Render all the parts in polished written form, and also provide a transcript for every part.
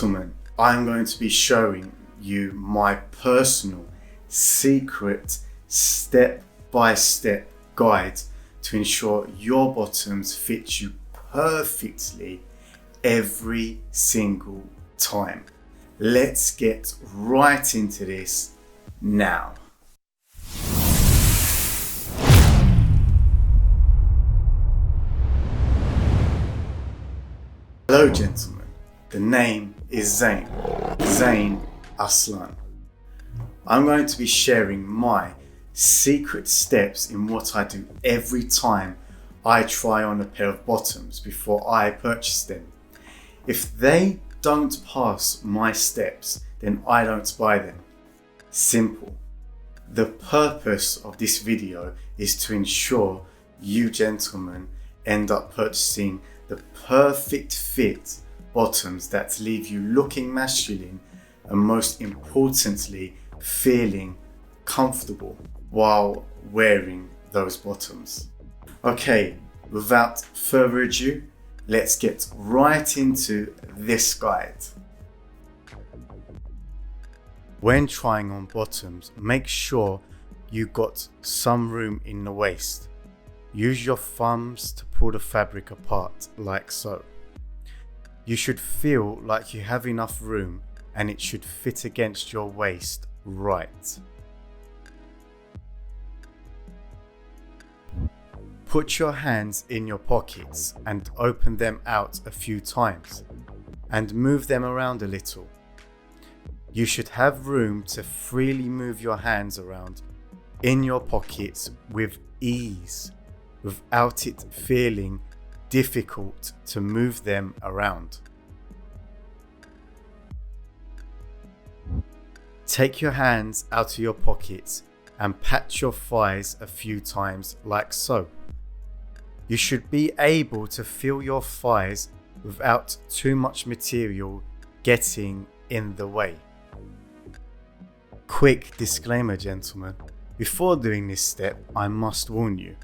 Gentlemen, I'm going to be showing you my personal secret step-by-step guide to ensure your bottoms fit you perfectly every single time. Let's get right into this now. Hello gentlemen, the name is Zane Aslan. I'm going to be sharing my secret steps in what I do every time I try on a pair of bottoms before I purchase them. If they don't pass my steps, then I don't buy them. Simple. The purpose of this video is to ensure you gentlemen end up purchasing the perfect fit bottoms that leave you looking masculine and most importantly feeling comfortable while wearing those bottoms. Okay, without further ado, let's get right into this guide. When trying on bottoms, make sure you got some room in the waist. Use your thumbs to pull the fabric apart like so. You should feel like you have enough room and it should fit against your waist right. Put your hands in your pockets and open them out a few times and move them around a little. You should have room to freely move your hands around in your pockets with ease, without it feeling difficult to move them around. Take your hands out of your pockets and pat your thighs a few times like so. You should be able to feel your thighs without too much material getting in the way. Quick disclaimer gentlemen, before doing this step I must warn you.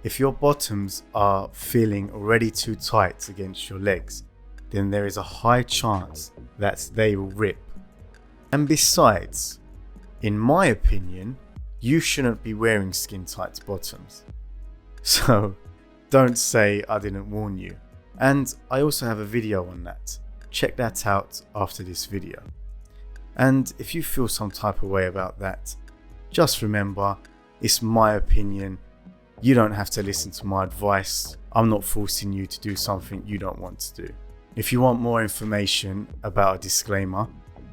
If your bottoms are feeling already too tight against your legs, then there is a high chance that they will rip. And besides, in my opinion, you shouldn't be wearing skin tight bottoms. So don't say I didn't warn you. And I also have a video on that. Check that out after this video. And if you feel some type of way about that, just remember, it's my opinion. You don't have to listen to my advice. I'm not forcing you to do something you don't want to do. If you want more information about a disclaimer,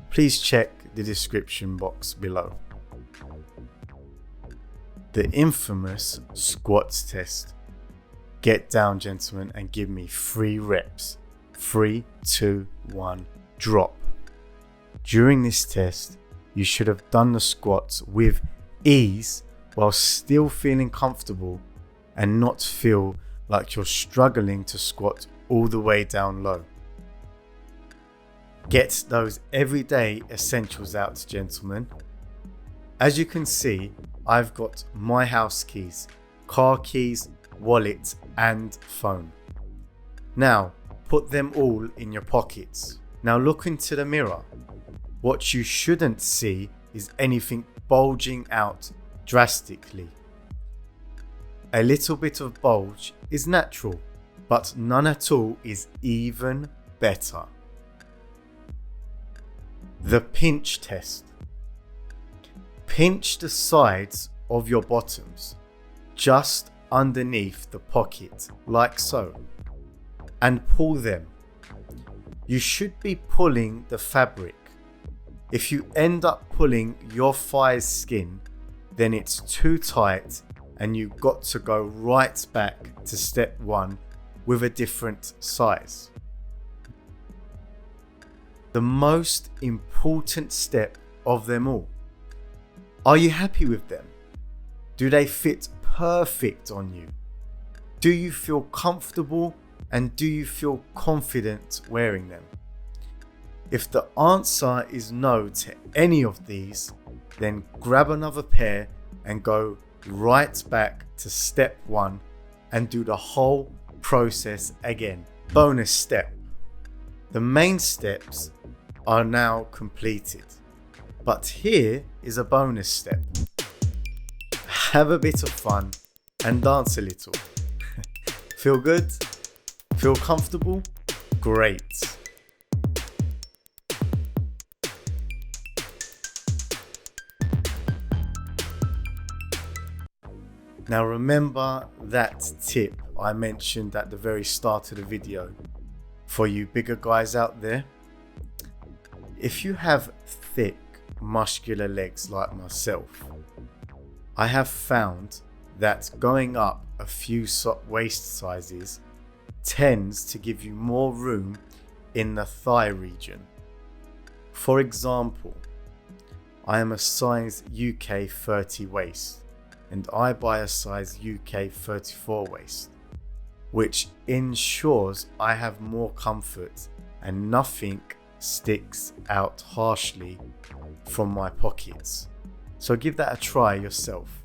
please check the description box below. The infamous squat test. Get down gentlemen and give me 3 reps. 3, 2, 1, drop. During this test, you should have done the squats with ease while still feeling comfortable and not feel like you're struggling to squat all the way down low. Get those everyday essentials out gentlemen. As you can see, I've got my house keys, car keys, wallet and phone. Now put them all in your pockets. Now look into the mirror. What you shouldn't see is anything bulging out drastically. A little bit of bulge is natural, but none at all is even better. The pinch test. Pinch the sides of your bottoms, just underneath the pocket, like so, and pull them. You should be pulling the fabric. If you end up pulling your thigh's skin, then it's too tight and you've got to go right back to step 1 with a different size. The most important step of them all. Are you happy with them? Do they fit perfect on you? Do you feel comfortable and do you feel confident wearing them? If the answer is no to any of these, then grab another pair and go right back to step 1 and do the whole process again. Bonus step. The main steps are now completed, but here is a bonus step. Have a bit of fun and dance a little. Feel good? Feel comfortable? Great. Now remember that tip I mentioned at the very start of the video for you bigger guys out there. If you have thick, muscular legs like myself, I have found that going up a few waist sizes tends to give you more room in the thigh region. For example, I am a size UK 30 waist and I buy a size UK 34 waist, which ensures I have more comfort and nothing sticks out harshly from my pockets. So give that a try yourself.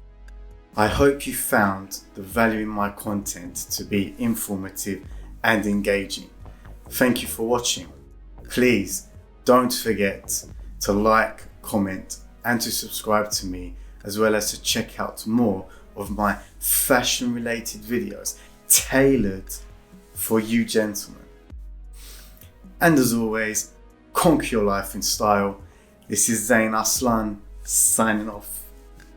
I hope you found the value in my content to be informative and engaging. Thank you for watching. Please don't forget to like, comment, and to subscribe to me, as well as to check out more of my fashion related videos tailored for you gentlemen. And as always, conquer your life in style. This is Zane Aslan signing off.